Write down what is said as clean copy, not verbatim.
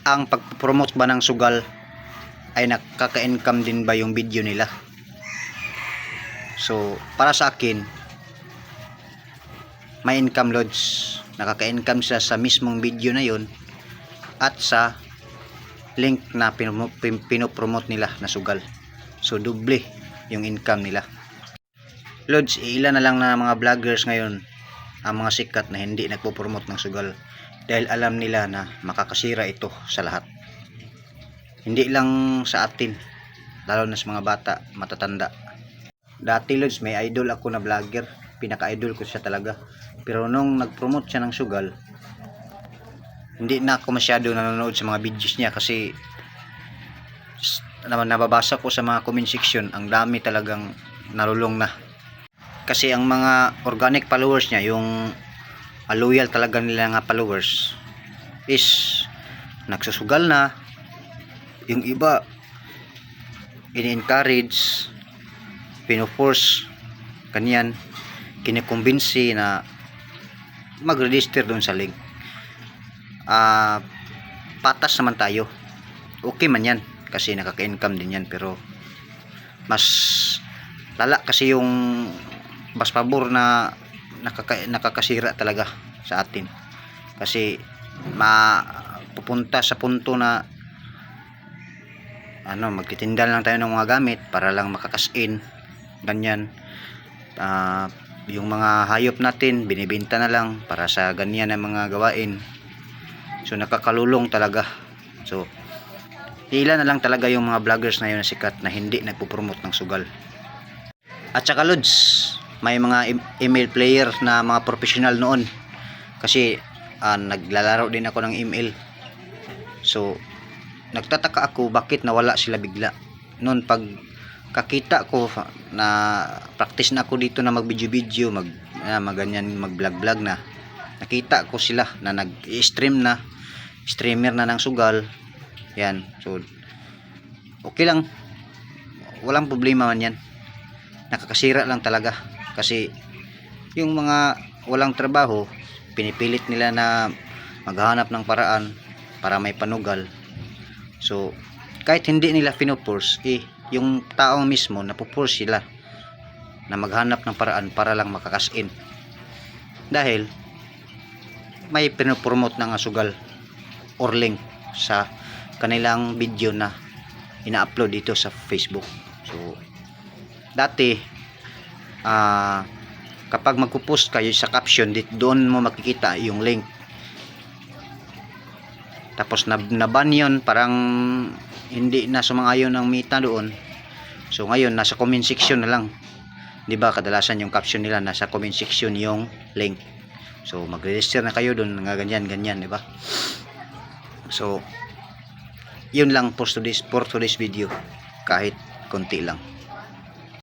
ang pag-promote ba ng sugal ay nakaka-income din ba yung video nila? So para sa akin, may income loads, nakaka-income siya sa mismong video na yon at sa link na pinopromote nila na sugal. So doble yung income nila. Loads, ilan na lang na mga vloggers ngayon ang mga sikat na hindi nagpo-promote ng sugal dahil alam nila na makakasira ito sa lahat. Hindi lang sa atin, lalo na sa mga bata, matatanda. Dati Loads, may idol ako na vlogger, pinaka-idol ko siya talaga. Pero nung nag-promote siya ng sugal, hindi na ako masyado nanonood sa mga videos niya kasi nababasa ko sa mga comment section, ang dami talagang nalulong na. Kasi ang mga organic followers niya, yung loyal talaga nila nga followers, is nagsusugal na. Yung iba ini-encourage, pino-force kanyan, kinikumbinsi na mag-register doon sa link. Patas naman tayo, okay man yan kasi nakaka-income din yan, pero mas lala kasi yung mas pabor na nakakasira talaga sa atin kasi mapupunta sa punto na magtitinda lang tayo ng mga gamit para lang makakasin ganyan. Yung mga hayop natin binibenta na lang para sa ganyan na mga gawain. So nakakalulong talaga. So ilan na lang talaga yung mga vloggers na yun na sikat na hindi nagpo-promote ng sugal. At saka Lods, may mga email player na mga professional noon kasi naglalaro din ako ng email. So nagtataka ako bakit nawala sila bigla. Noon pag kakita ko na practice na ako dito na mag-video-video, ganyan, mag-vlog-vlog na, nakita ko sila na nag-stream na, streamer na ng sugal. Yan. So okay lang, walang problema man yan. Nakakasira lang talaga kasi yung mga walang trabaho, pinipilit nila na maghanap ng paraan para may panugal. So kahit hindi nila pinoforce, yung tao mismo napoforce sila na maghanap ng paraan para lang makakasin dahil may pinopromote ng sugal or link sa kanilang video na ina-upload dito sa Facebook. So dati kapag magpo-post kayo sa caption, doon mo makikita yung link, tapos naban yun, parang hindi na sumang-ayon ang mita doon. So ngayon nasa comment section na lang, di ba? Kadalasan yung caption nila nasa comment section yung link. So mag-register na kayo doon, nga ganyan di ba? So yun lang for today's video, kahit konti lang.